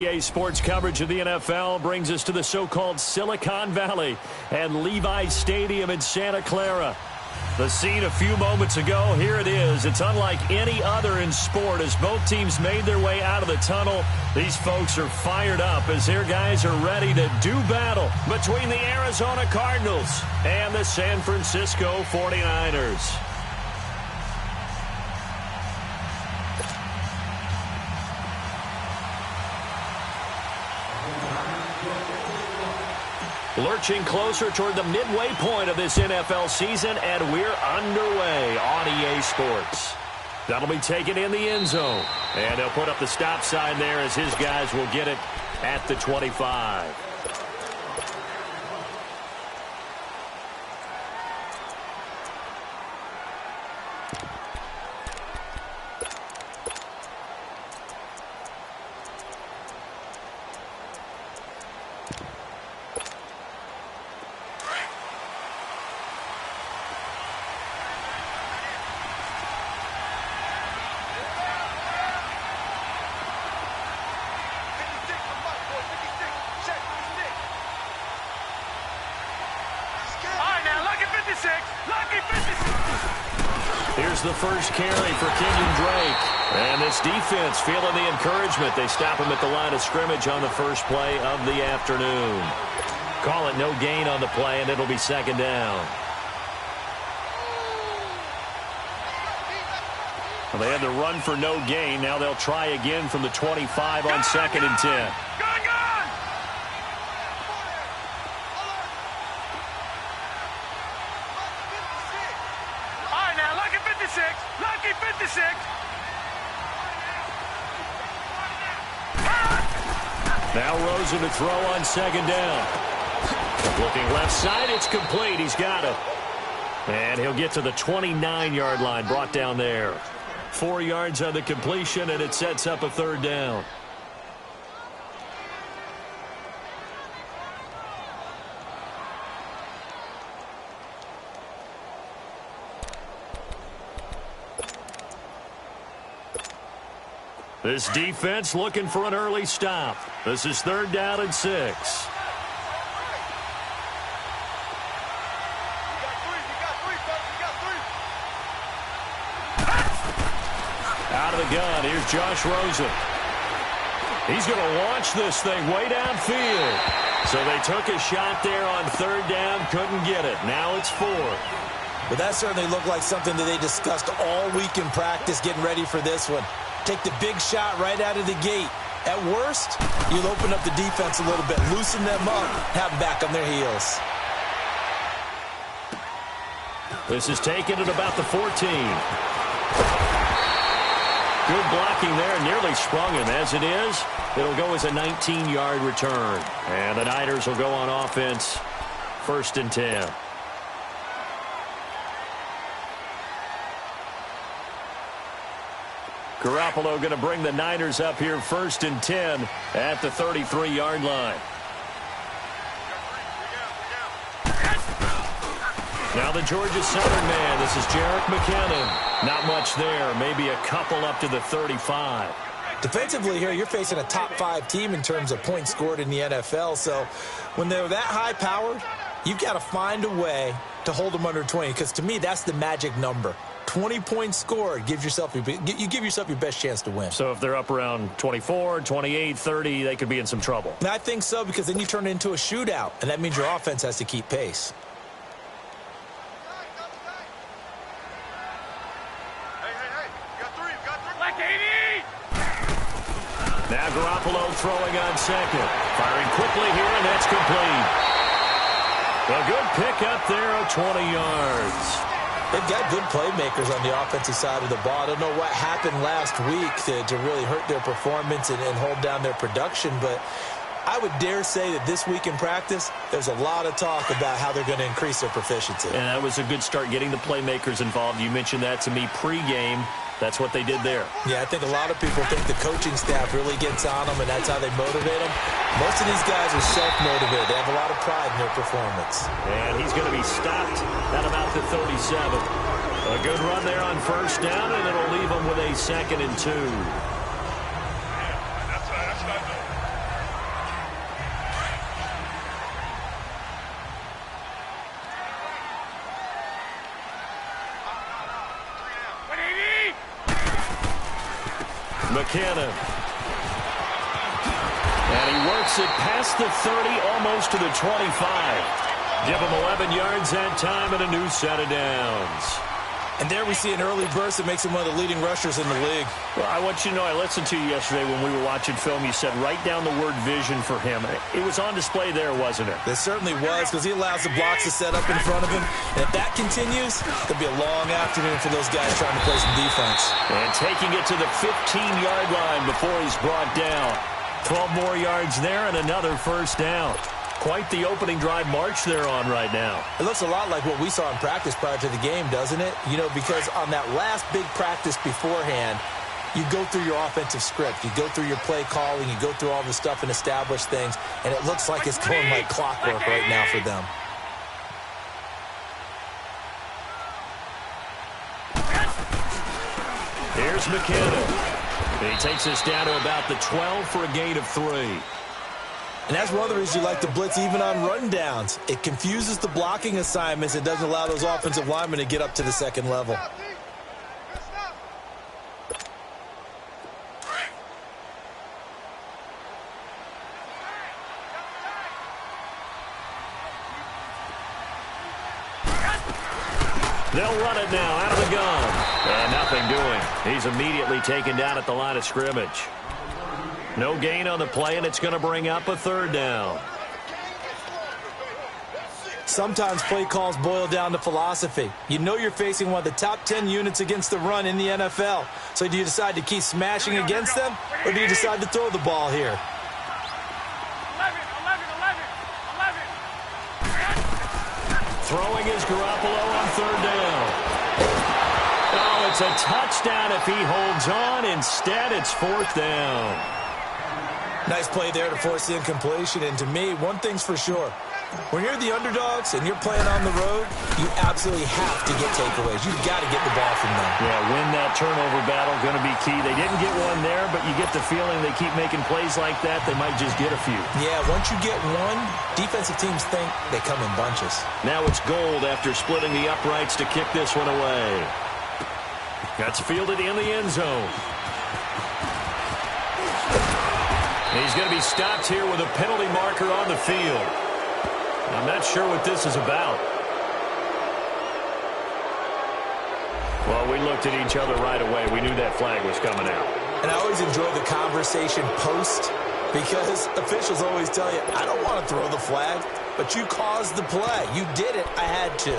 EA Sports coverage of the NFL brings us to the so-called Silicon Valley and Levi's Stadium in Santa Clara. The scene a few moments ago, here it is. It's unlike any other in sport as both teams made their way out of the tunnel. These folks are fired up as their guys are ready to do battle between the Arizona Cardinals and the San Francisco 49ers. Lurching closer toward the midway point of this NFL season, and we're underway on EA Sports. That'll be taken in the end zone, and they'll put up the stop sign there as his guys will get it at the 25. Here's the first carry for Kenyon Drake. And this defense feeling the encouragement. They stop him at the line of scrimmage on the first play of the afternoon. Call it no gain on the play, and it'll be second down. Well, they had the run for no gain. Now they'll try again from the 25 on second and 10. Lucky 56. Now Rosen to throw on second down. Looking left side, it's complete. He's got it. And he'll get to the 29-yard line, brought down there. 4 yards on the completion, and it sets up a third down. This defense looking for an early stop. This is third down and 6. Out of the gun, here's Josh Rosen. He's going to launch this thing way downfield. So they took a shot there on third down, couldn't get it. Now it's 4. But that certainly looked like something that they discussed all week in practice, getting ready for this one. Take the big shot right out of the gate. At worst, you'll open up the defense a little bit, loosen them up, have them back on their heels. This is taken at about the 14. Good blocking there, nearly sprung him. As it is, it'll go as a 19-yard return. And the Niners will go on offense, first and 10. Garoppolo going to bring the Niners up here first and 10 at the 33-yard line. Now the Georgia Southern man. This is Jerick McKinnon. Not much there. Maybe a couple up to the 35. Defensively here, you're facing a top-5 team in terms of points scored in the NFL. So when they're that high-powered, you've got to find a way to hold them under 20. Because to me, that's the magic number. 20 points scored, you give yourself your best chance to win. So if they're up around 24, 28, 30, they could be in some trouble. And I think so, because then you turn it into a shootout, and that means your offense has to keep pace. Now Garoppolo throwing on second. Firing quickly here, and that's complete. A good pickup there of 20 yards. They've got good playmakers on the offensive side of the ball. I don't know what happened last week to really hurt their performance and hold down their production, but I would dare say that this week in practice, there's a lot of talk about how they're going to increase their proficiency. And that was a good start, getting the playmakers involved. You mentioned that to me pregame. That's what they did there. Yeah, I think a lot of people think the coaching staff really gets on them, and that's how they motivate them. Most of these guys are self-motivated. They have a lot of pride in their performance. And he's going to be stopped at about the 37. A good run there on first down, and it'll leave them with a 2nd and 2. McKinnon. And he works it past the 30, almost to the 25. Give him 11 yards that time and a new set of downs. And there we see an early burst that makes him one of the leading rushers in the league. Well, I want you to know, I listened to you yesterday when we were watching film. You said write down the word vision for him. It was on display there, wasn't it? It certainly was, because he allows the blocks to set up in front of him. And if that continues, it'll be a long afternoon for those guys trying to play some defense. And taking it to the 15-yard line before he's brought down. 12 more yards there and another first down. Quite the opening drive march they're on right now. It looks a lot like what we saw in practice prior to the game, doesn't it? You know, because on that last big practice beforehand, you go through your offensive script. You go through your play calling. You go through all the stuff and establish things. And it looks like it's going like clockwork right now for them. Here's McKinnon. He takes us down to about the 12 for a gain of 3. And that's one of the reasons you like to blitz even on rundowns. It confuses the blocking assignments. It doesn't allow those offensive linemen to get up to the second level. They'll run it now out of the gun. And nothing doing. He's immediately taken down at the line of scrimmage. No gain on the play, and it's going to bring up a third down. Sometimes play calls boil down to philosophy. You know you're facing one of the top 10 units against the run in the NFL. So do you decide to keep smashing against them, or do you decide to throw the ball here? 11. Throwing is Garoppolo on third down. Oh, it's a touchdown if he holds on. Instead, it's fourth down. Nice play there to force the incompletion. And to me, one thing's for sure. When you're the underdogs and you're playing on the road, you absolutely have to get takeaways. You've got to get the ball from them. Yeah, win that turnover battle, going to be key. They didn't get one there, but you get the feeling they keep making plays like that, they might just get a few. Yeah, once you get one, defensive teams think they come in bunches. Now it's Gold after splitting the uprights to kick this one away. That's fielded in the end zone. He's going to be stopped here with a penalty marker on the field. I'm not sure what this is about. Well, we looked at each other right away. We knew that flag was coming out. And I always enjoy the conversation post, because officials always tell you, I don't want to throw the flag, but you caused the play. You did it. I had to.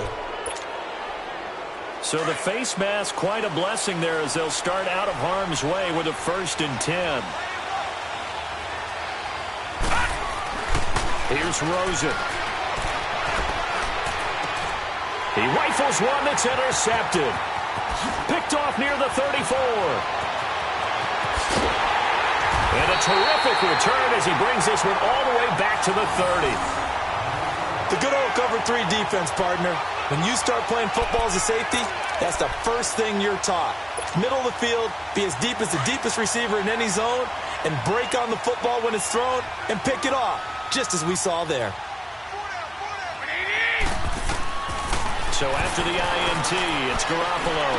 So the face mask, quite a blessing there as they'll start out of harm's way with a 1st and 10. Here's Rosen. He rifles one that's intercepted. Picked off near the 34. And a terrific return as he brings this one all the way back to the 30. The good old cover 3 defense, partner. When you start playing football as a safety, that's the first thing you're taught. Middle of the field, be as deep as the deepest receiver in any zone, and break on the football when it's thrown and pick it off, just as we saw there. So after the INT, it's Garoppolo.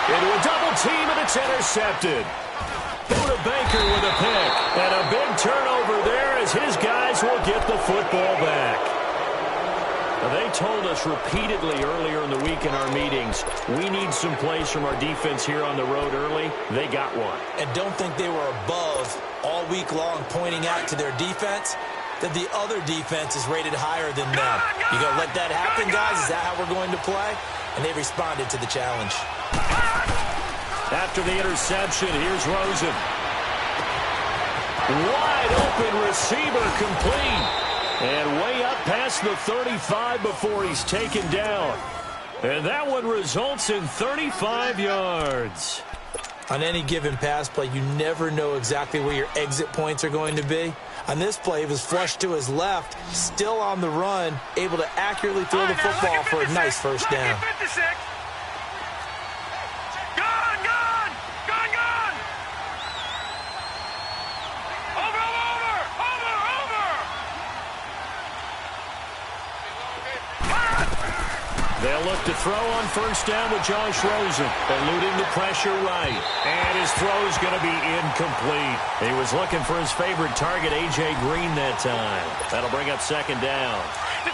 Into a double team, and it's intercepted. Buda Baker with a pick. And a big turnover there as his guys will get the football back. Now, they told us repeatedly earlier in the week in our meetings, we need some plays from our defense here on the road early. They got one. And don't think they were above all week long pointing out to their defense that the other defense is rated higher than them. You going to let that happen, guys? Is that how we're going to play? And they responded to the challenge. After the interception, here's Rosen. Wide open receiver complete. And way up past the 35 before he's taken down. And that one results in 35 yards. On any given pass play, you never know exactly where your exit points are going to be. On this play, he was flushed to his left, still on the run, able to accurately throw the football for a nice first down. They'll look to throw on first down with Josh Rosen, eluding the pressure right. And his throw's going to be incomplete. He was looking for his favorite target, A.J. Green, that time. That'll bring up second down.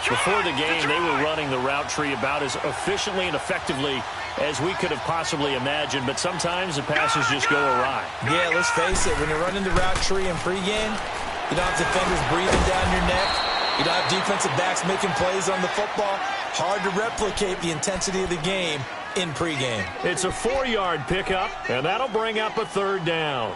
Before the game, they were running the route tree about as efficiently and effectively as we could have possibly imagined, but sometimes the passes just go awry. Yeah, let's face it, when you're running the route tree in pregame, you don't have defenders breathing down your neck. You don't have defensive backs making plays on the football. Hard to replicate the intensity of the game in pregame. It's a 4-yard pickup, and that'll bring up a third down.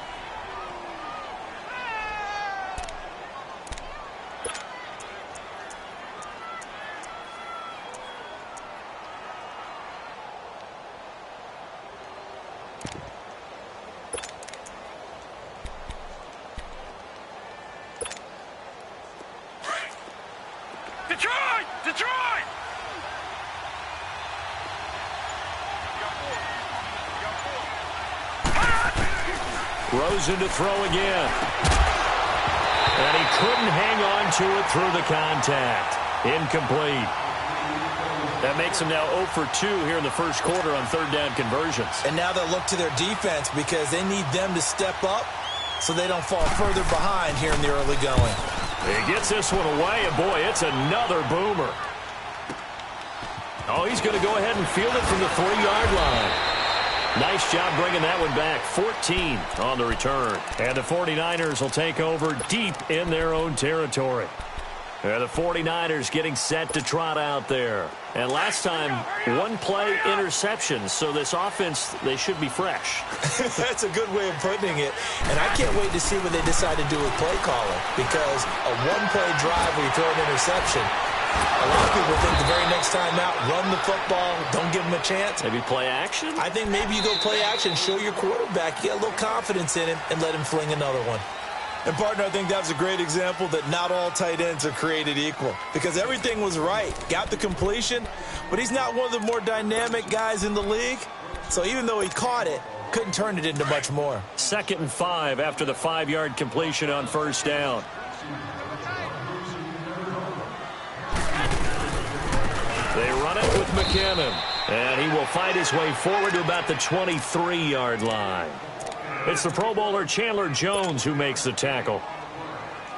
Detroit! Rosen to throw again. And he couldn't hang on to it through the contact. Incomplete. That makes him now 0 for 2 here in the first quarter on third down conversions. And now they'll look to their defense because they need them to step up so they don't fall further behind here in the early going. He gets this one away, and boy, it's another boomer. Oh, he's going to go ahead and field it from the 3-yard line. Nice job bringing that one back. 14 on the return. And the 49ers will take over deep in their own territory. The 49ers getting set to trot out there. And last time, one-play interception. So this offense, they should be fresh. That's a good way of putting it. And I can't wait to see what they decide to do with play calling. Because a one-play drive where you throw an interception, a lot of people think the very next time out, run the football, don't give them a chance. Maybe play action? I think maybe you go play action, show your quarterback, get a little confidence in him, and let him fling another one. And, partner, I think that was a great example that not all tight ends are created equal. Because everything was right. Got the completion, but he's not one of the more dynamic guys in the league. So even though he caught it, couldn't turn it into much more. 2nd and 5 after the 5-yard completion on first down. They run it with McKinnon. And he will fight his way forward to about the 23-yard line. It's the Pro Bowler Chandler Jones who makes the tackle.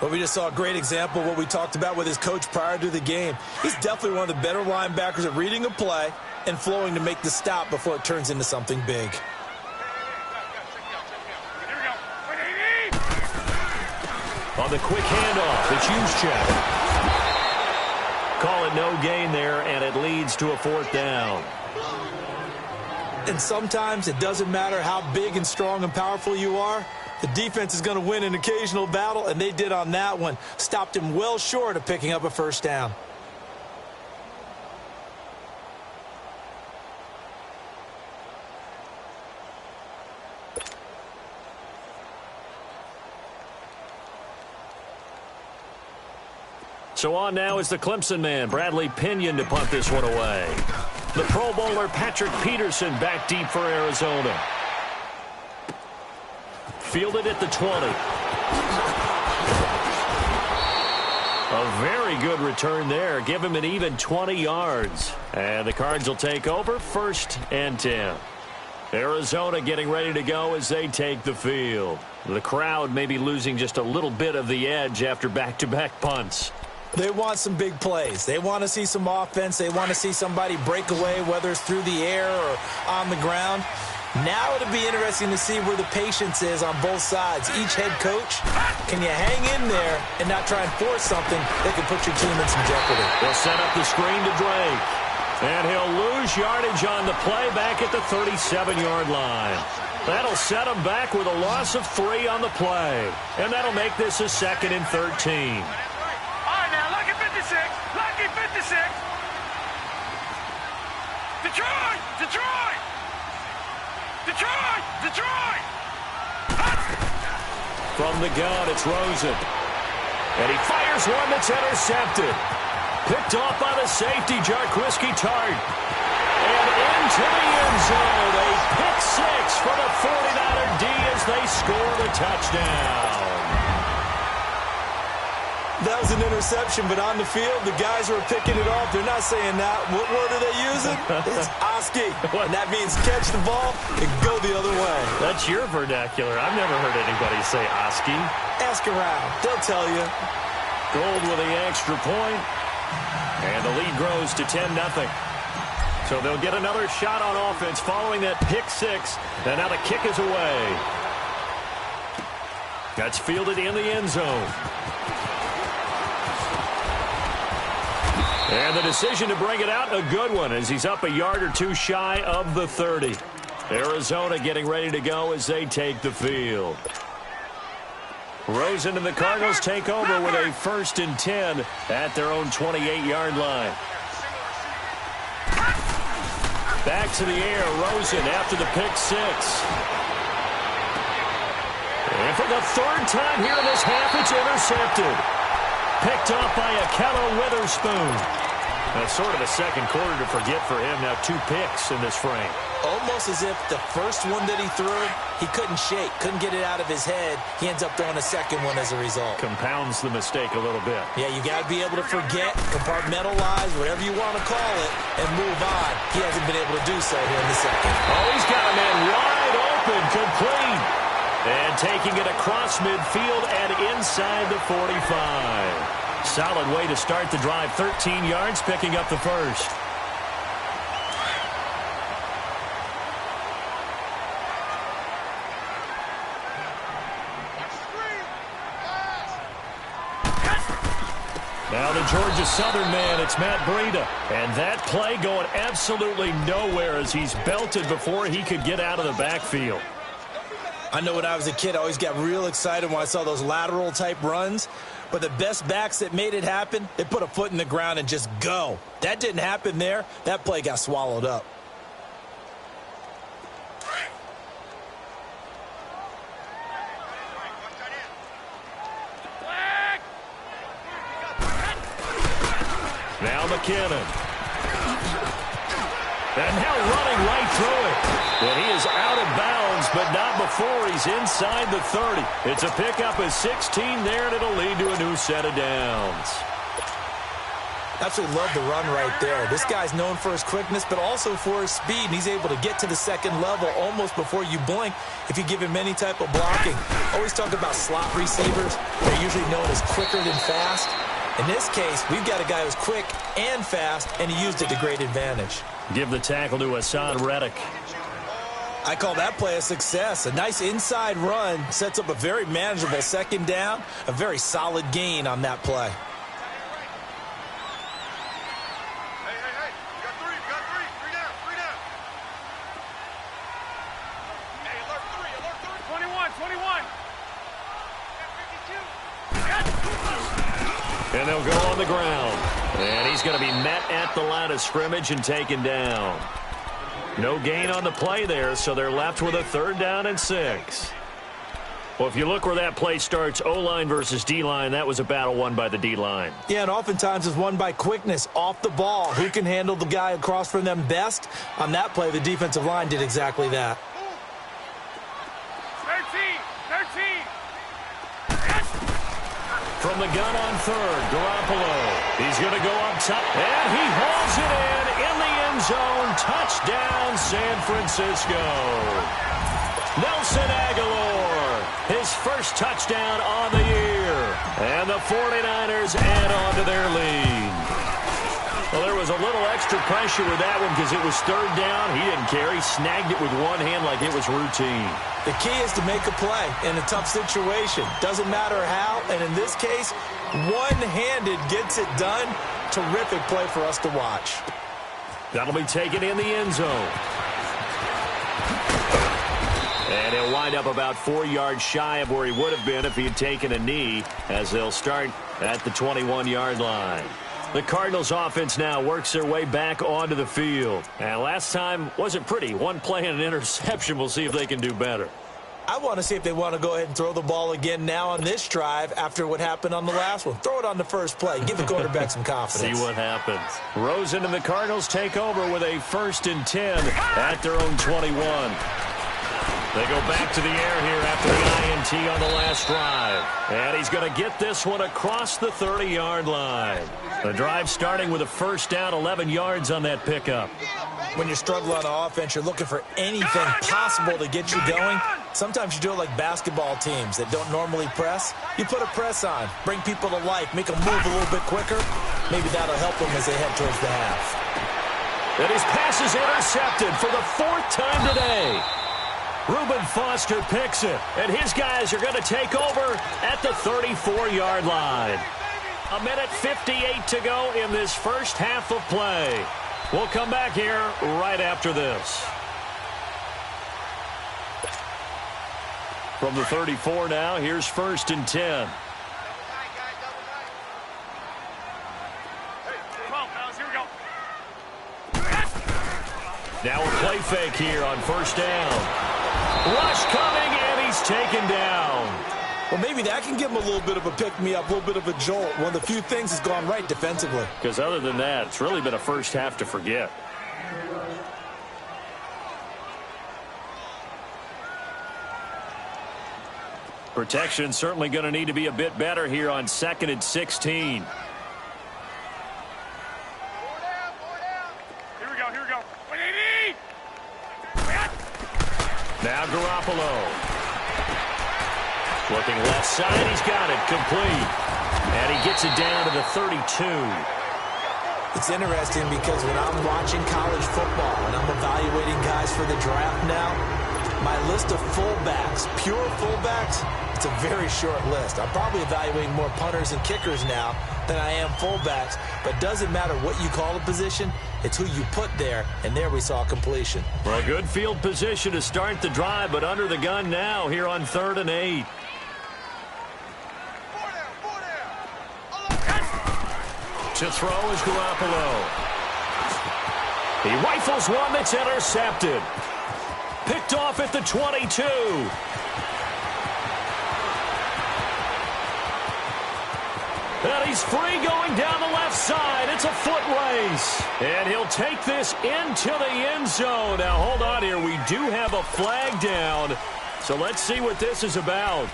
Well, we just saw a great example of what we talked about with his coach prior to the game. He's definitely one of the better linebackers at reading a play and flowing to make the stop before it turns into something big. On the quick handoff, it's Juszczyk. Call it no gain there, and it leads to a 4th down. And sometimes it doesn't matter how big and strong and powerful you are. The defense is going to win an occasional battle, and they did on that one. Stopped him well short of picking up a first down. So on now is the Clemson man, Bradley Pinion, to punt this one away. The Pro Bowler Patrick Peterson back deep for Arizona. Fielded at the 20. A very good return there. Give him an even 20 yards. And the Cards will take over 1st and 10. Arizona getting ready to go as they take the field. The crowd may be losing just a little bit of the edge after back-to-back punts. They want some big plays. They want to see some offense. They want to see somebody break away, whether it's through the air or on the ground. Now it'll be interesting to see where the patience is on both sides. Each head coach, can you hang in there and not try and force something that can put your team in some jeopardy? They'll set up the screen to Drake. And he'll lose yardage on the play back at the 37-yard line. That'll set him back with a loss of 3 on the play. And that'll make this a 2nd and 13. Lucky 56. Detroit! Detroit! Detroit! Detroit! From the gun, it's Rosen. And he fires one that's intercepted. Picked off by the safety, Jarquiski Tart. And into the end zone. A pick 6 for the 49er D as they score the touchdown. That was an interception, but on the field, the guys who are picking it off, they're not saying that. What word are they using? It's Oski, and that means catch the ball and go the other way. That's your vernacular. I've never heard anybody say Oski. Ask around. They'll tell you. Gold with the extra point, and the lead grows to 10-0. So they'll get another shot on offense following that pick six, and now the kick is away. That's fielded in the end zone. And the decision to bring it out, a good one, as he's up a yard or two shy of the 30. Arizona getting ready to go as they take the field. Rosen and the Cardinals take over with a 1st and 10 at their own 28-yard line. Back to the air, Rosen after the pick six. And for the 3rd time here in this half, it's intercepted. Picked off by Akello Witherspoon. That's sort of a second quarter to forget for him. Now 2 picks in this frame. Almost as if the first one that he threw, he couldn't shake, couldn't get it out of his head. He ends up throwing a second one as a result. Compounds the mistake a little bit. Yeah, you got to be able to forget, compartmentalize, whatever you want to call it, and move on. He hasn't been able to do so here in the second. Oh, he's got a man wide open, complete. And taking it across midfield and inside the 45. Solid way to start the drive. 13 yards, picking up the first. Now the Georgia Southern man, it's Matt Breida. And that play going absolutely nowhere as he's belted before he could get out of the backfield. I know when I was a kid, I always got real excited when I saw those lateral-type runs. But the best backs that made it happen, they put a foot in the ground and just go. That didn't happen there. That play got swallowed up. Now McKinnon. And now running right through it. And he is out of bounds, but not before he's inside the 30. It's a pickup of 16 there, and it'll lead to a new set of downs. Absolutely love the run right there. This guy's known for his quickness, but also for his speed. And he's able to get to the second level almost before you blink if you give him any type of blocking. Always talk about slot receivers. They're usually known as quicker than fast. In this case, we've got a guy who's quick and fast, and he used it to great advantage. Give the tackle to Hassan Reddick. I call that play a success. A nice inside run sets up a very manageable second down, a very solid gain on that play. Hey, you got three down. Hey, alert three. 21. And they'll go on the ground. And he's going to be met at the line of scrimmage and taken down. No gain on the play there, so they're left with a 3rd down and 6. Well, if you look where that play starts, O-line versus D-line, that was a battle won by the D-line. Yeah, and oftentimes it's won by quickness off the ball. Who can handle the guy across from them best? On that play, the defensive line did exactly that. 13. From the gun on 3rd, Garoppolo. He's going to go up top, and he hauls it in the end zone. Touchdown, San Francisco. Nelson Aguilar, his first touchdown on the year. And the 49ers add on to their lead. Well, there was a little extra pressure with that one because it was 3rd down. He didn't care. He snagged it with one hand like it was routine. The key is to make a play in a tough situation. Doesn't matter how, and in this case, one-handed gets it done. Terrific play for us to watch. That'll be taken in the end zone. And he'll wind up about 4 yards shy of where he would have been if he had taken a knee, as they'll start at the 21-yard line. The Cardinals offense now works their way back onto the field. And last time wasn't pretty. One play and an interception. We'll see if they can do better. I want to see if they want to go ahead and throw the ball again now on this drive after what happened on the last one. Throw it on the first play. Give the quarterback some confidence. See what happens. Rosen and the Cardinals take over with a 1st and 10 at their own 21. They go back to the air here after the INT on the last drive. And he's going to get this one across the 30-yard line. The drive starting with a first down, 11 yards on that pickup. When you're struggling on offense, you're looking for anything possible to get you going. Sometimes you do it like basketball teams that don't normally press. You put a press on, bring people to life, make them move a little bit quicker. Maybe that'll help them as they head towards the half. And his pass is intercepted for the 4th time today. Reuben Foster picks it, and his guys are going to take over at the 34-yard line. 1:58 to go in this first half of play. We'll come back here right after this. From the 34 now, here's 1st and 10. Now a play fake here on 1st down. Rush coming, and he's taken down. Well, maybe that can give him a little bit of a pick-me-up, a little bit of a jolt. One of the few things has gone right defensively. Because other than that, it's really been a first half to forget. Protection certainly going to need to be a bit better here on 2nd and 16. Now Garoppolo. Looking left side, he's got it, complete. And he gets it down to the 32. It's interesting because when I'm watching college football and I'm evaluating guys for the draft now, my list of fullbacks, pure fullbacks, it's a very short list. I'm probably evaluating more punters and kickers now than I am fullbacks, but it doesn't matter what you call a position, it's who you put there, and there we saw completion. Well, good field position to start the drive, but under the gun now here on 3rd and 8. To throw is Garoppolo. He rifles one that's intercepted. Picked off at the 22. And he's free going down the left side. It's a foot race. And he'll take this into the end zone. Now, hold on here. We do have a flag down. So let's see what this is about.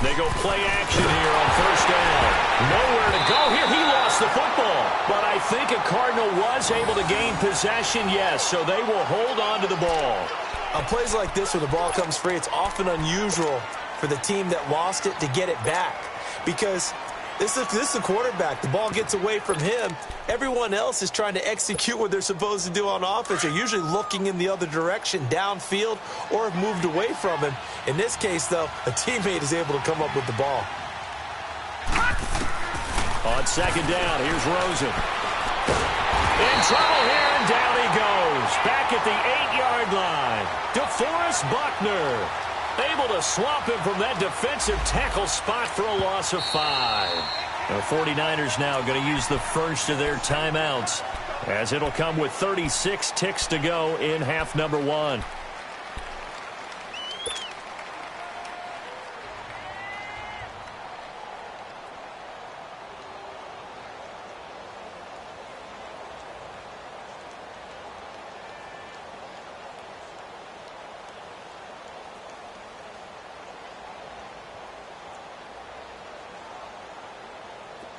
They go play action here on 1st down. Nowhere to go here. He lost the football. But I think a Cardinal was able to gain possession, yes, so they will hold on to the ball. On plays like this where the ball comes free, it's often unusual for the team that lost it to get it back. Because this is a quarterback. The ball gets away from him. Everyone else is trying to execute what they're supposed to do on offense. They're usually looking in the other direction, downfield, or have moved away from him. In this case, though, a teammate is able to come up with the ball. On 2nd down, here's Rosen. In trouble here, and down he goes. Back at the 8-yard line. DeForest Buckner able to swamp him from that defensive tackle spot for a loss of 5. The 49ers now going to use the first of their timeouts, as it'll come with 36 ticks to go in half number 1.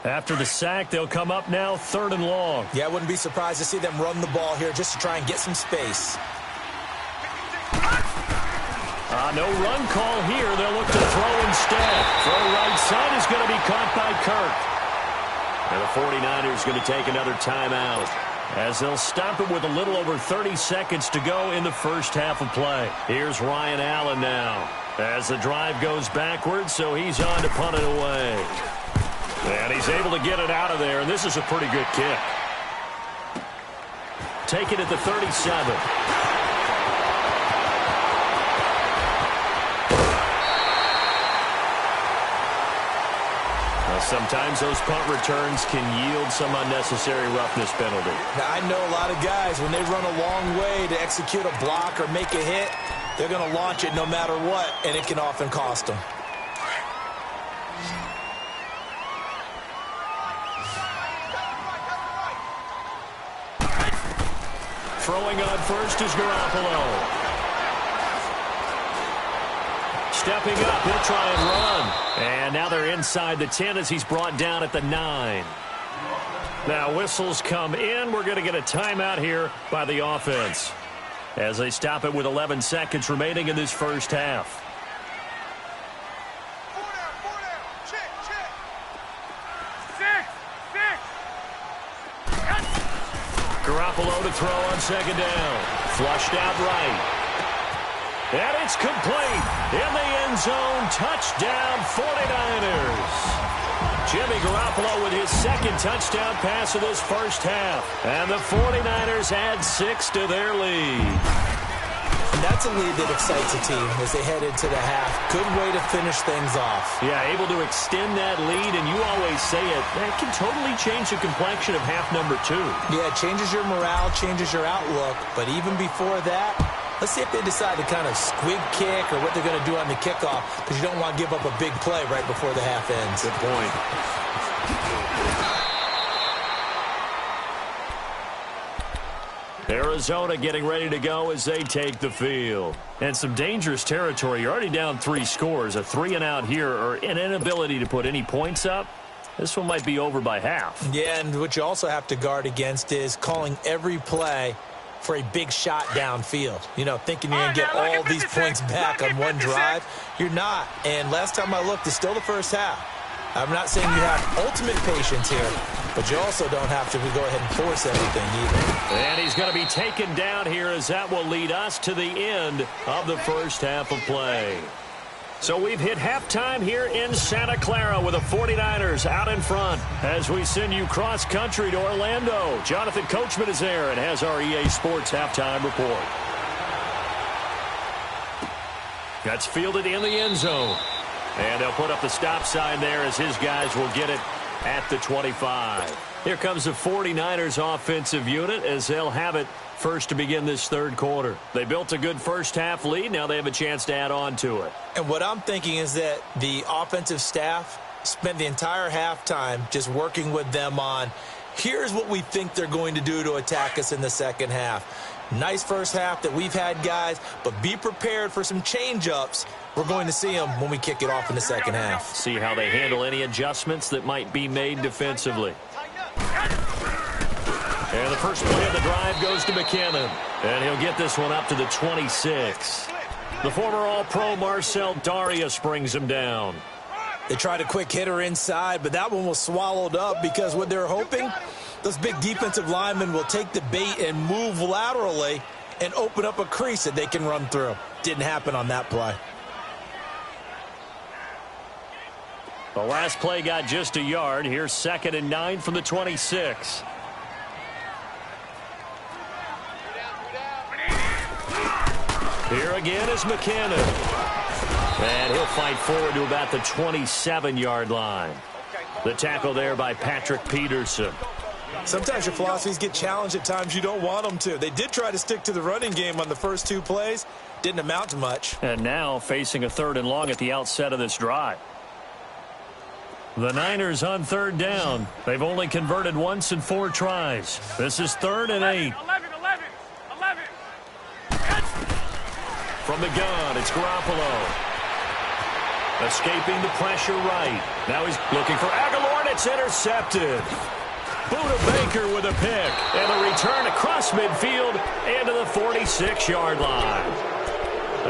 After the sack, they'll come up now 3rd and long. Yeah, I wouldn't be surprised to see them run the ball here just to try and get some space. No run call here. They'll look to throw instead. Throw right side is going to be caught by Kirk. And the 49ers going to take another timeout, as they'll stop it with a little over 30 seconds to go in the first half of play. Here's Ryan Allen now, as the drive goes backwards, so he's on to punt it away. And he's able to get it out of there, and this is a pretty good kick. Take it at the 37. Sometimes those punt returns can yield some unnecessary roughness penalty. Now, I know a lot of guys, when they run a long way to execute a block or make a hit, they're going to launch it no matter what, and it can often cost them. Throwing on first is Garoppolo. Stepping up, he'll try and run. And now they're inside the 10 as he's brought down at the 9. Now whistles come in. We're going to get a timeout here by the offense as they stop it with 11 seconds remaining in this first half. Four down. Check. Six. Garoppolo to throw on second down. Flushed out right. And it's complete. In the end zone, touchdown 49ers. Jimmy Garoppolo with his second touchdown pass of this first half. And the 49ers add 6 to their lead. And that's a lead that excites a team as they head into the half. Good way to finish things off. Yeah, able to extend that lead, and you always say it, that can totally change the complexion of half number 2. Yeah, it changes your morale, changes your outlook. But even before that, let's see if they decide to kind of squib kick or what they're going to do on the kickoff, because you don't want to give up a big play right before the half ends. Good point. Arizona getting ready to go as they take the field. And some dangerous territory. You're already down 3 scores. A 3-and-out here or an inability to put any points up. This one might be over by half. Yeah, and what you also have to guard against is calling every play for a big shot downfield. You know, thinking you're going to get all these points back on one drive. You're not. And last time I looked, it's still the first half. I'm not saying you have ultimate patience here, but you also don't have to go ahead and force everything either. And he's going to be taken down here as that will lead us to the end of the first half of play. So we've hit halftime here in Santa Clara with the 49ers out in front as we send you cross-country to Orlando. Jonathan Coachman is there and has our EA Sports halftime report. That's fielded in the end zone. And they'll put up the stop sign there as his guys will get it at the 25. Here comes the 49ers offensive unit as they'll have it first to begin this third quarter. They built a good first half lead. Now they have a chance to add on to it. And what I'm thinking is that the offensive staff spent the entire halftime just working with them on, here's what we think they're going to do to attack us in the second half. Nice first half that we've had, guys, but be prepared for some change-ups. We're going to see them when we kick it off in the second half. See how they handle any adjustments that might be made defensively. And the first play of the drive goes to McKinnon. And he'll get this one up to the 26. The former All-Pro Marcel Darius brings him down. They tried a quick hitter inside, but that one was swallowed up because what they're hoping, those big defensive linemen will take the bait and move laterally and open up a crease that they can run through. Didn't happen on that play. The last play got just a yard. Here's 2nd and 9 from the 26. Here again is McKinnon. And he'll fight forward to about the 27-yard line. The tackle there by Patrick Peterson. Sometimes your philosophies get challenged at times you don't want them to. They did try to stick to the running game on the first 2 plays. Didn't amount to much. And now facing a 3rd and long at the outset of this drive. The Niners on 3rd down. They've only converted once in 4 tries. This is 3rd and 8. 11. From the gun, it's Garoppolo. Escaping the pressure right. Now he's looking for Aguilar, and it's intercepted. Buda Baker with a pick. And the return across midfield into the 46-yard line.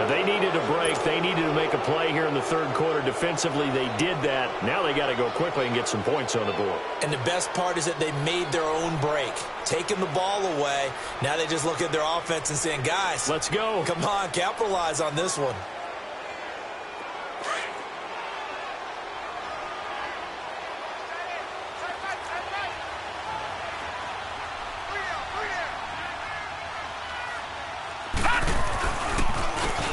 They needed a break. They needed to make a play here in the 3rd quarter. Defensively, they did that. Now they got to go quickly and get some points on the board. And the best part is that they made their own break. Taking the ball away. Now they just look at their offense and saying, guys, let's go. Come on, capitalize on this one.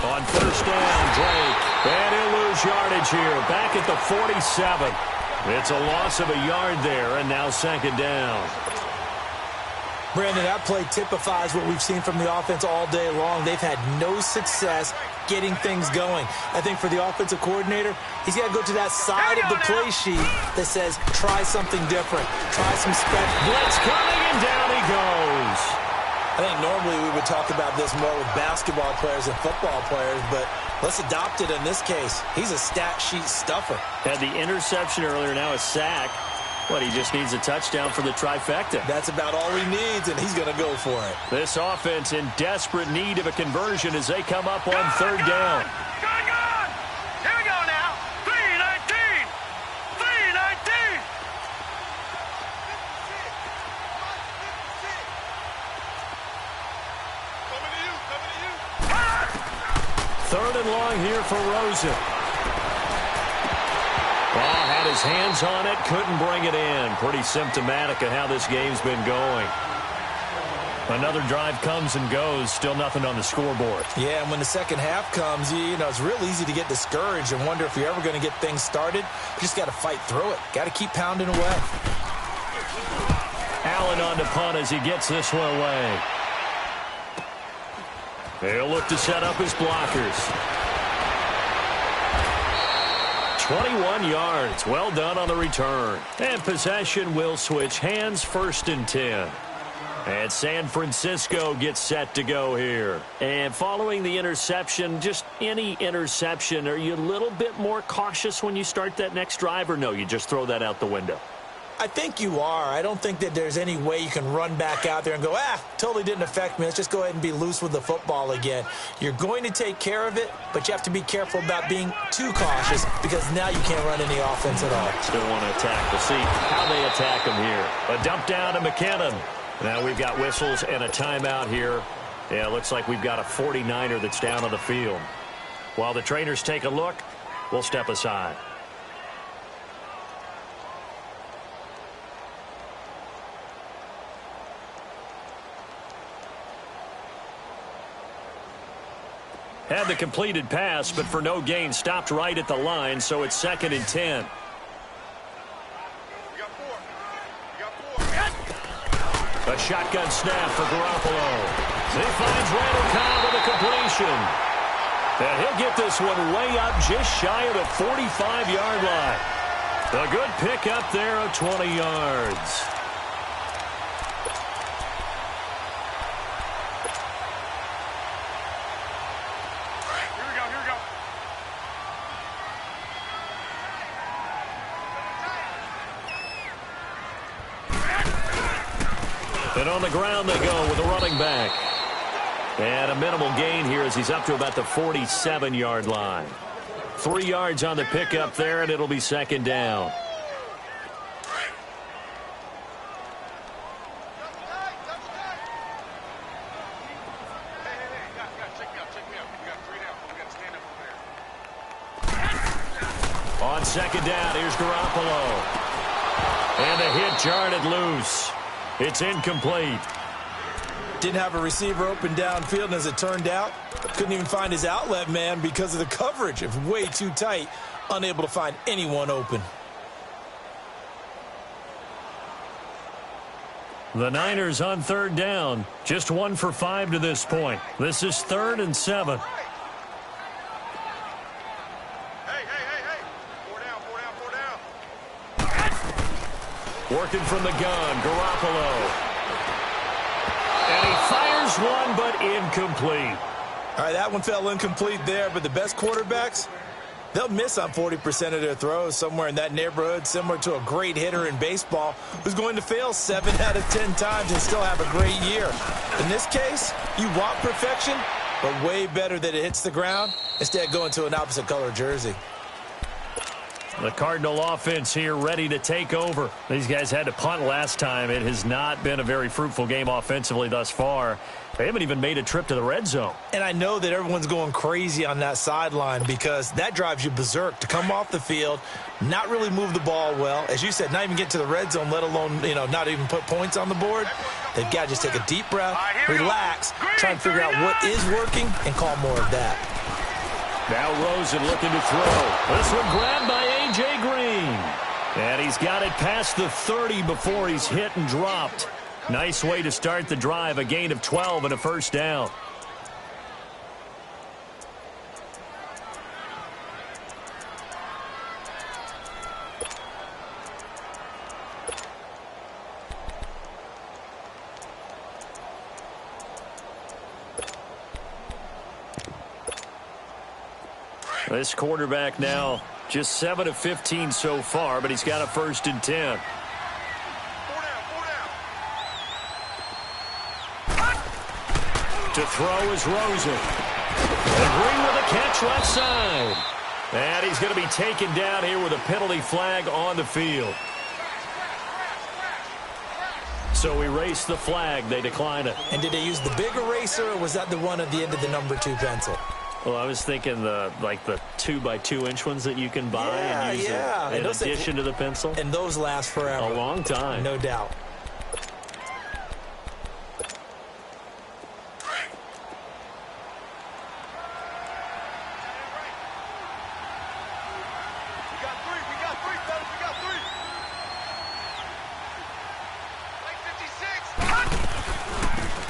On 1st down, Drake. And he'll lose yardage here. Back at the 47. It's a loss of a yard there, and now second down. Brandon, that play typifies what we've seen from the offense all day long. They've had no success getting things going. I think for the offensive coordinator, he's got to go to that side of the play sheet that says, try something different. Try some special. Blitz coming, and down he goes. I think normally we would talk about this more with basketball players and football players, but let's adopt it in this case. He's a stat sheet stuffer. Had the interception earlier, now a sack. But he just needs a touchdown for the trifecta. That's about all he needs, and he's going to go for it. This offense in desperate need of a conversion as they come up on third down. Good! Here we go now. 3-19. 3-19. Coming to you. Third and long here for Rosen. Well, had his hands on it, couldn't bring it in. Pretty symptomatic of how this game's been going. Another drive comes and goes, still nothing on the scoreboard. Yeah, and when the second half comes, you know, it's real easy to get discouraged and wonder if you're ever going to get things started. You just got to fight through it. Got to keep pounding away. Allen on to punt as he gets this one away. They'll look to set up his blockers. 21 yards. Well done on the return. And possession will switch hands, 1st and 10. And San Francisco gets set to go here. And following the interception, just any interception, are you a little bit more cautious when you start that next drive, or no, you just throw that out the window? I think you are. I don't think that there's any way you can run back out there and go, totally didn't affect me. Let's just go ahead and be loose with the football again. You're going to take care of it, but you have to be careful about being too cautious because now you can't run any offense at all. Still want to attack. We'll see how they attack him here. A dump down to McKinnon. Now we've got whistles and a timeout here. Yeah, it looks like we've got a 49er that's down on the field. While the trainers take a look, we'll step aside. Had the completed pass, but for no gain, stopped right at the line, so it's 2nd and 10. You got 4. A shotgun snap for Garoppolo. He finds Randall Cobb with a completion. And he'll get this one way up just shy of the 45-yard line. A good pick up there of 20 yards. And on the ground they go with a running back. And a minimal gain here as he's up to about the 47-yard line. 3 yards on the pickup there, and it'll be 2nd down. On 2nd down, here's Garoppolo. And the hit jarred it loose. It's incomplete. Didn't have a receiver open downfield, and as it turned out, couldn't even find his outlet man because of the coverage. It was way too tight, unable to find anyone open. The Niners on 3rd down. Just 1 for 5 to this point. This is 3rd and 7. Hey. 4 down. Working from the gun, Garoppolo. And he fires one, but incomplete. All right, that one fell incomplete there, but the best quarterbacks, they'll miss on 40% of their throws, somewhere in that neighborhood, similar to a great hitter in baseball who's going to fail 7 out of 10 times and still have a great year. In this case, you want perfection, but way better that it hits the ground instead of going to an opposite color jersey. The Cardinal offense here ready to take over. These guys had to punt last time. It has not been a very fruitful game offensively thus far. They haven't even made a trip to the red zone. And I know that everyone's going crazy on that sideline because that drives you berserk to come off the field, not really move the ball well. As you said, not even get to the red zone, let alone, not even put points on the board. They've got to just take a deep breath, relax, try and figure out what is working, and call more of that. Now Rosen looking to throw. This one grabbed by A.J. Green. And he's got it past the 30 before he's hit and dropped. Nice way to start the drive, a gain of 12 and a first down. This quarterback now just 7 of 15 so far, but he's got a 1st and 10. To throw is Rosen. And Green with a catch left side. And he's going to be taken down here with a penalty flag on the field. So erase the flag. They decline it. And did they use the big eraser, or was that the one at the end of the number 2 pencil? Well, I was thinking the 2x2-inch ones that you can buy and use in addition to the pencil. And those last forever. A long time. No doubt.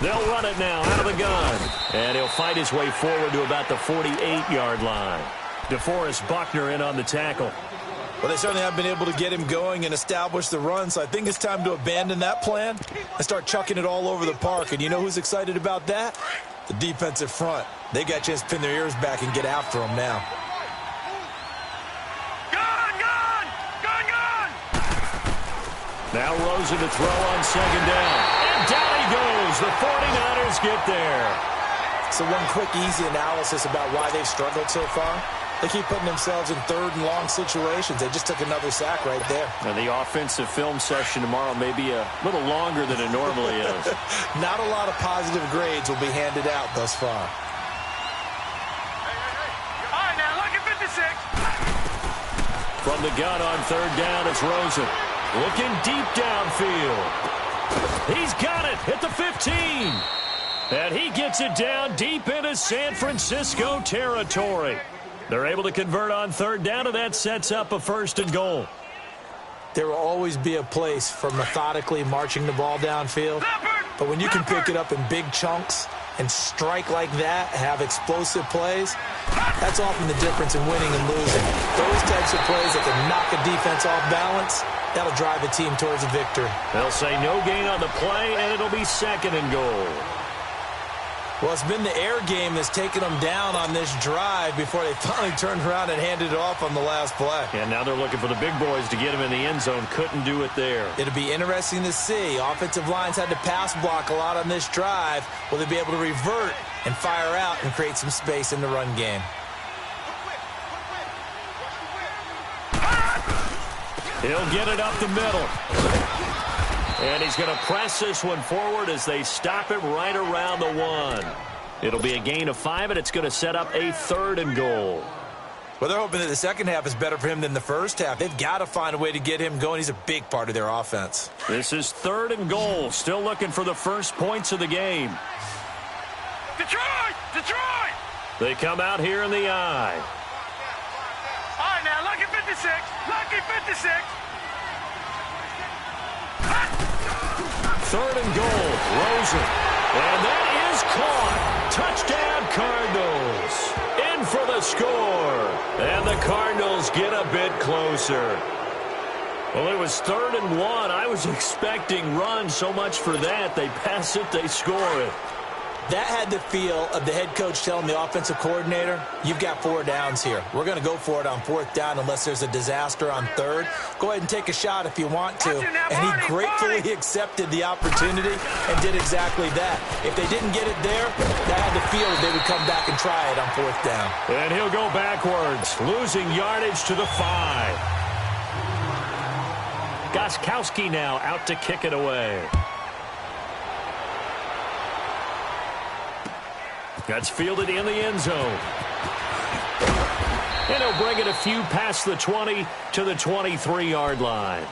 They'll run it now out of the gun. And he'll fight his way forward to about the 48-yard line. DeForest Buckner in on the tackle. Well, they certainly have been able to get him going and establish the run, so I think it's time to abandon that plan and start chucking it all over the park. And you know who's excited about that? The defensive front. They got a chance to pin their ears back and get after him now. Now Rosen to throw on 2nd down. And down he goes. The 49ers get there. So one quick, easy analysis about why they've struggled so far. They keep putting themselves in 3rd and long situations. They just took another sack right there. And the offensive film session tomorrow may be a little longer than it normally is. Not a lot of positive grades will be handed out thus far. All right, now look at 56. From the gun on 3rd down, it's Rosen. Looking deep downfield. He's got it at the 15. And he gets it down deep into San Francisco territory. They're able to convert on 3rd down, and that sets up a 1st and goal. There will always be a place for methodically marching the ball downfield. But when you can pick it up in big chunks and strike like that, have explosive plays, that's often the difference in winning and losing. Those types of plays that can knock a defense off balance, that'll drive a team towards a victory. They'll say no gain on the play, and it'll be 2nd and goal. Well, it's been the air game that's taken them down on this drive before they finally turned around and handed it off on the last play. And now they're looking for the big boys to get him in the end zone. Couldn't do it there. It'll be interesting to see. Offensive lines had to pass block a lot on this drive. Will they be able to revert and fire out and create some space in the run game? He'll get it up the middle. And he's going to press this one forward as they stop it right around the 1. It'll be a gain of 5, and it's going to set up a 3rd and goal. Well, they're hoping that the second half is better for him than the first half. They've got to find a way to get him going. He's a big part of their offense. This is 3rd and goal. Still looking for the first points of the game. Detroit! Detroit! They come out here in the eye. All right, now lucky 56. Lucky 56. 3rd and goal. Rosen. And that is caught. Touchdown, Cardinals. In for the score. And the Cardinals get a bit closer. Well, it was 3rd and 1. I was expecting run, so much for that. They pass it, they score it. That had the feel of the head coach telling the offensive coordinator, you've got 4 downs here. We're going to go for it on 4th down unless there's a disaster on 3rd. Go ahead and take a shot if you want to. And he gratefully accepted the opportunity and did exactly that. If they didn't get it there, that had the feel that they would come back and try it on 4th down. And he'll go backwards, losing yardage to the 5. Gostkowski now out to kick it away. That's fielded in the end zone. And he'll bring it a few past the 20 to the 23-yard line.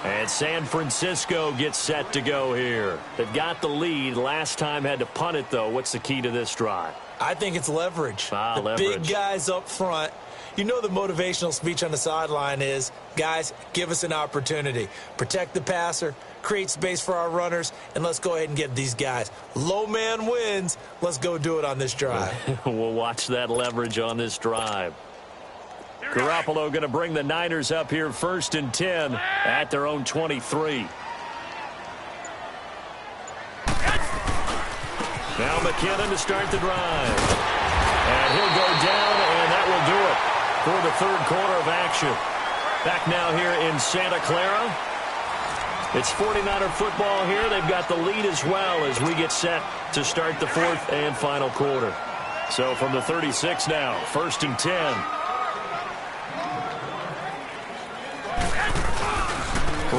And San Francisco gets set to go here. They've got the lead. Last time had to punt it, though. What's the key to this drive? I think it's leverage. Leverage. Big guys up front. you know the motivational speech on the sideline is, guys, give us an opportunity. Protect the passer, create space for our runners, and let's go ahead and get these guys. Low man wins. Let's go do it on this drive. We'll watch that leverage on this drive. Garoppolo going to bring the Niners up here 1st and 10 at their own 23. Now McKinnon to start the drive. And he'll go down, and that will do it for the 3rd quarter of action. Back now here in Santa Clara. It's 49er football here. They've got the lead as well as we get set to start the 4th and final quarter. So from the 36 now, 1st and 10.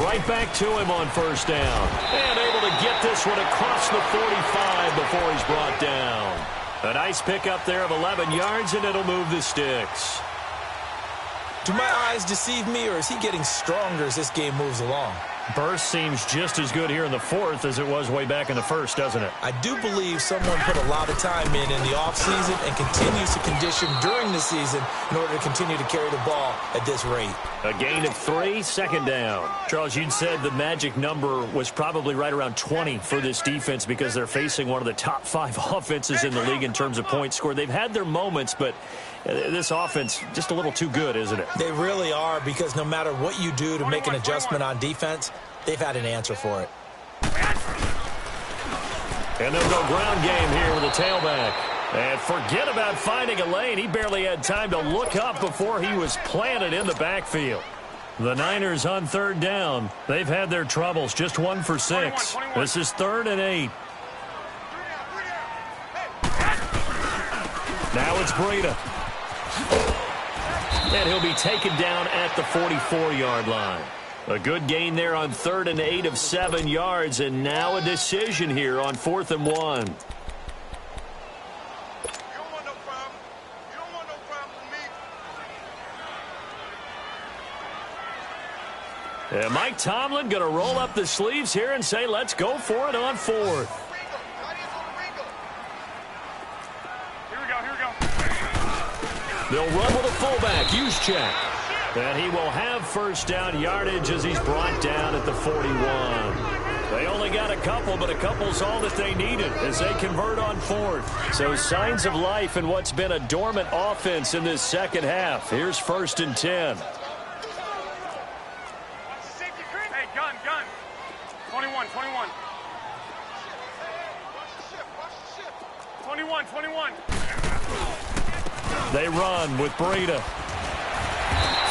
Right back to him on 1st down. And able to get this one across the 45 before he's brought down. A nice pickup there of 11 yards, and it'll move the sticks. Do my eyes deceive me, or is he getting stronger as this game moves along? Burst seems just as good here in the 4th as it was way back in the 1st, doesn't it? I do believe someone put a lot of time in the offseason and continues to condition during the season in order to continue to carry the ball at this rate. A gain of 3, 2nd down. Charles, you'd said the magic number was probably right around 20 for this defense because they're facing one of the top 5 offenses in the league in terms of points scored. They've had their moments, but this offense just a little too good, isn't it? They really are, because no matter what you do to make an adjustment on defense, they've had an answer for it. And they'll go ground game here with a tailback. And forget about finding a lane. He barely had time to look up before he was planted in the backfield. The Niners on 3rd down. They've had their troubles. Just 1 for 6. 21. This is 3rd and 8. Now it's Breida. And he'll be taken down at the 44-yard line. A good gain there on 3rd and 8 of 7 yards, and now a decision here on 4th and 1. And Mike Tomlin going to roll up the sleeves here and say, let's go for it on 4th. They'll run with a fullback, Juszczyk. And he will have 1st down yardage as he's brought down at the 41. They only got a couple, but a couple's all that they needed as they convert on 4th. So signs of life in what's been a dormant offense in this 2nd half. Here's 1st and 10. Hey, gun. 21. 21. They run with Breida.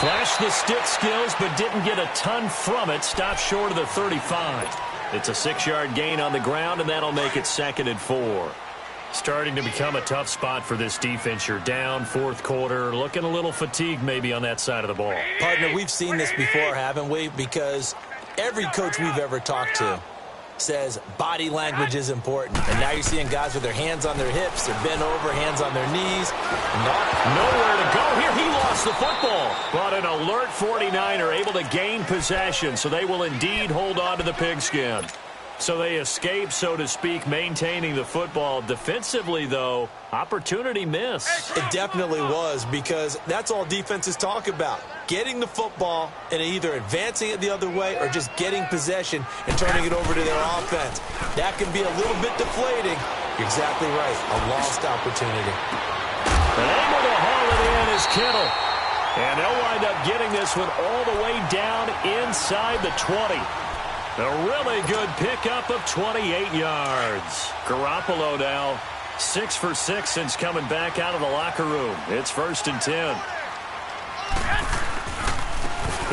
Flashed the stick skills, but didn't get a ton from it. Stopped short of the 35. It's a 6-yard gain on the ground, and that'll make it 2nd and 4. Starting to become a tough spot for this defense. You're down 4th quarter, looking a little fatigued maybe on that side of the ball. Partner, we've seen this before, haven't we? Because every coach we've ever talked to says body language is important. And now you're seeing guys with their hands on their hips, they're bent over, hands on their knees. Nowhere to go here. He lost the football. But an alert 49er able to gain possession, so they will indeed hold on to the pigskin. So they escape, so to speak, maintaining the football. Defensively, though, opportunity miss. It definitely was, because that's all defenses talk about. Getting the football and either advancing it the other way or just getting possession and turning it over to their offense. That can be a little bit deflating. You're exactly right. A lost opportunity. And able to haul it in is Kittle. And they'll wind up getting this one all the way down inside the 20. A really good pickup of 28 yards. Garoppolo now 6 for 6 since coming back out of the locker room. It's 1st and 10.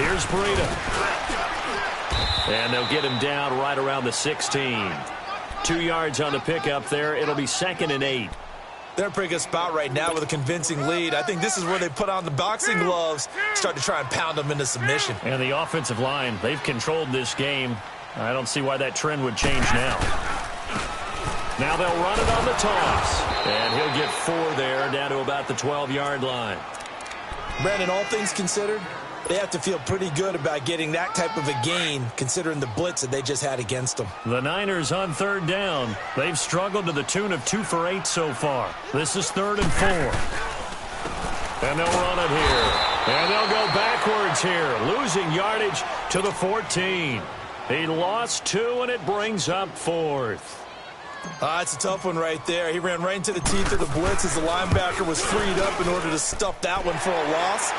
Here's Breida. And they'll get him down right around the 16. 2 yards on the pickup there. It'll be 2nd and 8. They're in a pretty good spot right now with a convincing lead. I think this is where they put on the boxing gloves, start to try and pound them into submission. And the offensive line, they've controlled this game. I don't see why that trend would change now. Now they'll run it on the toss. And he'll get 4 there, down to about the 12-yard line. Brandon, all things considered, they have to feel pretty good about getting that type of a gain, considering the blitz that they just had against them. The Niners on 3rd down. They've struggled to the tune of 2 for 8 so far. This is 3rd and 4. And they'll run it here. And they'll go backwards here, losing yardage to the 14. He lost 2, and it brings up 4th. It's a tough one right there. He ran right into the teeth of the blitz as the linebacker was freed up in order to stuff that one for a loss.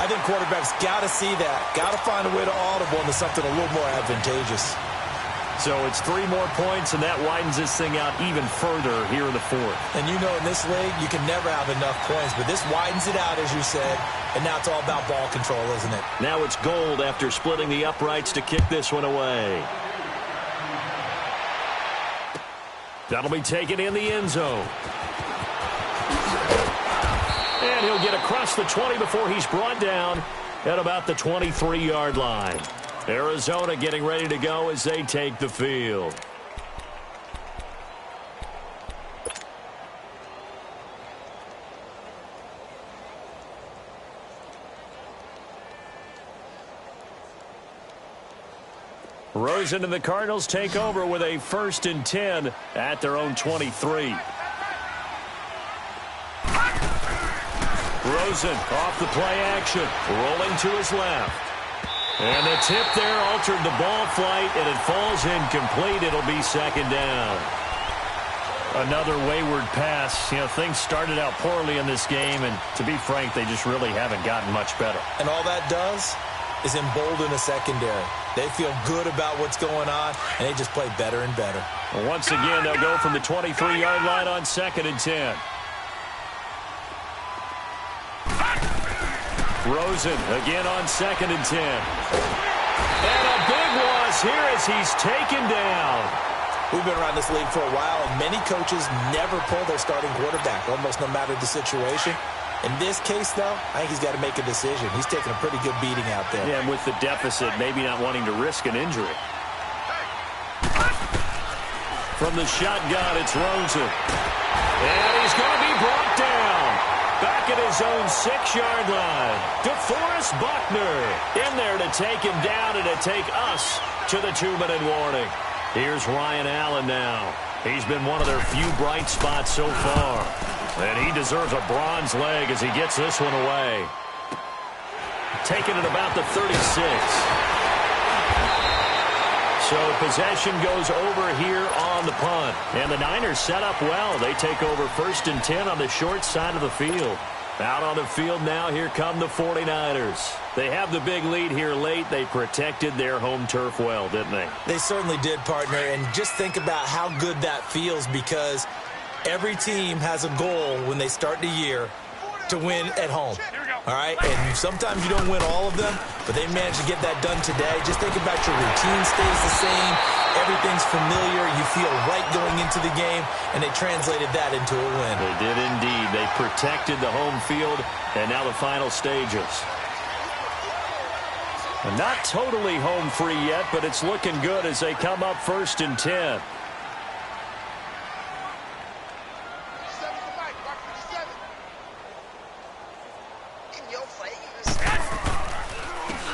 I think quarterbacks got to see that. Got to find a way to audible into something a little more advantageous. So it's 3 more points, and that widens this thing out even further here in the 4th. And you know in this league, you can never have enough points, but this widens it out, as you said, and now it's all about ball control, isn't it? Now it's Gold after splitting the uprights to kick this one away. That'll be taken in the end zone. And he'll get across the 20 before he's brought down at about the 23-yard line. Arizona getting ready to go as they take the field. Rosen and the Cardinals take over with a 1st and 10 at their own 23. Rosen off the play action, rolling to his left. And the tip there altered the ball flight, and it falls incomplete. It'll be 2nd down. Another wayward pass. You know, things started out poorly in this game, and to be frank, they just really haven't gotten much better. And all that does is embolden a secondary. They feel good about what's going on, and they just play better and better. Well, once again, they'll go from the 23-yard line on 2nd and 10. Rosen again on 2nd and 10. And a big loss here as he's taken down. We've been around this league for a while, and many coaches never pull their starting quarterback, almost no matter the situation. In this case, though, I think he's got to make a decision. He's taking a pretty good beating out there. Yeah, and with the deficit, maybe not wanting to risk an injury. From the shotgun, it's Rosen. And he's going to be brought down. Back at his own 6-yard line. DeForest Buckner in there to take him down and to take us to the 2-minute warning. Here's Ryan Allen now. He's been one of their few bright spots so far. And he deserves a bronze leg as he gets this one away. Taking it about the 36. So possession goes over here on the punt. And the Niners set up well. They take over 1st and 10 on the short side of the field. Out on the field now, here come the 49ers. They have the big lead here late. They protected their home turf well, didn't they? They certainly did, partner. And just think about how good that feels, because every team has a goal when they start the year to win at home. All right? And sometimes you don't win all of them, but they managed to get that done today. Just think about your routine stays the same. Everything's familiar. You feel right going into the game, and they translated that into a win. They did indeed. They protected the home field, and now the final stages. And not totally home free yet, but it's looking good as they come up 1st and 10.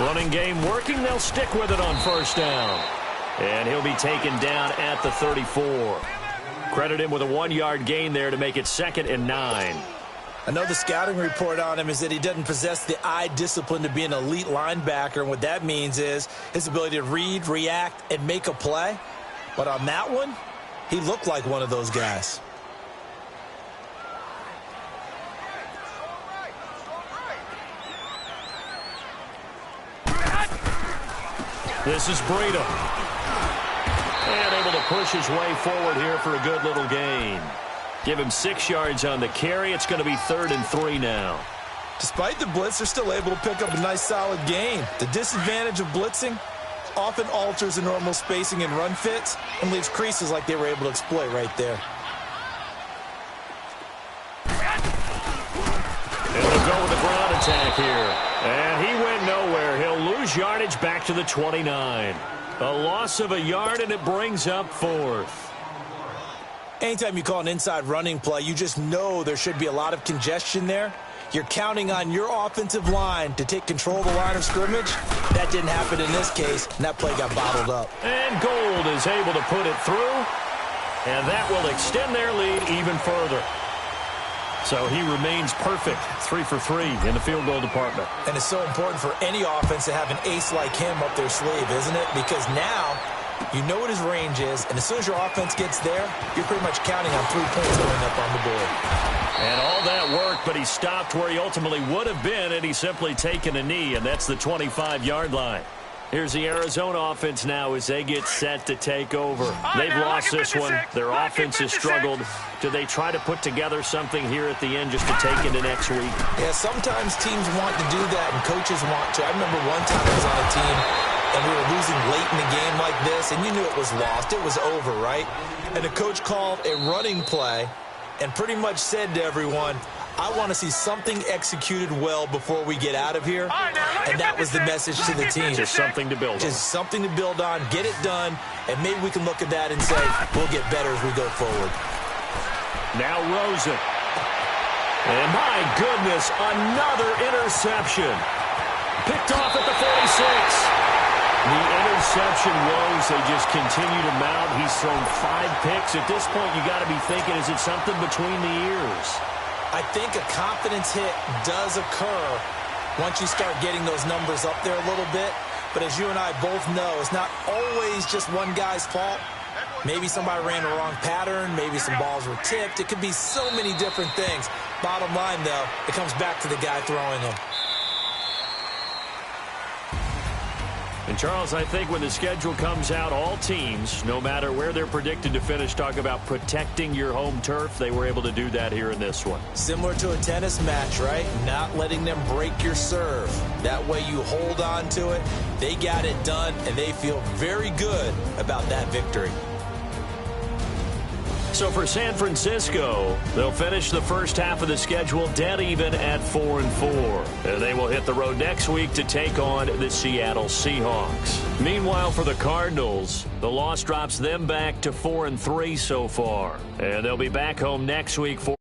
Running game working. They'll stick with it on 1st down. And he'll be taken down at the 34. Credit him with a 1-yard gain there to make it 2nd and 9. I know the scouting report on him is that he doesn't possess the eye discipline to be an elite linebacker. And what that means is his ability to read, react, and make a play. But on that one, he looked like one of those guys. This is Breida. And able to push his way forward here for a good little gain. Give him 6 yards on the carry. It's going to be 3rd and 3 now. Despite the blitz, they're still able to pick up a nice solid gain. The disadvantage of blitzing often alters the normal spacing and run fits and leaves creases like they were able to exploit right there. And they'll go with the ground attack here. And he went nowhere. He'll lose yardage back to the 29. A loss of a yard, and it brings up 4th. Anytime you call an inside running play, you just know there should be a lot of congestion there. You're counting on your offensive line to take control of the line of scrimmage. That didn't happen in this case, and that play got bottled up. And Gold is able to put it through, and that will extend their lead even further. So he remains perfect, 3 for 3 in the field goal department. And it's so important for any offense to have an ace like him up their sleeve, isn't it? Because now you know what his range is, and as soon as your offense gets there, you're pretty much counting on 3 points going up on the board. And all that worked, but he stopped where he ultimately would have been, and he's simply taken a knee, and that's the 25-yard line. Here's the Arizona offense now as they get set to take over. They've lost this one. Their offense has struggled. Do they try to put together something here at the end just to take into next week? Yeah, sometimes teams want to do that and coaches want to. I remember one time I was on a team and we were losing late in the game like this, and you knew it was lost. It was over, right? And the coach called a running play and pretty much said to everyone, I want to see something executed well before we get out of here. And that was the message to the team. Just something to build on. Just something to build on, get it done, and maybe we can look at that and say, we'll get better as we go forward. Now Rosen. And my goodness, another interception. Picked off at the 46. The interception woes, they just continue to mount. He's thrown 5 picks. At this point, you got to be thinking, is it something between the ears? I think a confidence hit does occur once you start getting those numbers up there a little bit. But as you and I both know, it's not always just one guy's fault. Maybe somebody ran the wrong pattern. Maybe some balls were tipped. It could be so many different things. Bottom line, though, it comes back to the guy throwing them. And, Charles, I think when the schedule comes out, all teams, no matter where they're predicted to finish, talk about protecting your home turf. They were able to do that here in this one. Similar to a tennis match, right? Not letting them break your serve. That way you hold on to it. They got it done, and they feel very good about that victory. So for San Francisco, they'll finish the first half of the schedule dead even at 4-4. And they will hit the road next week to take on the Seattle Seahawks. Meanwhile, for the Cardinals, the loss drops them back to 4-3 so far. And they'll be back home next week for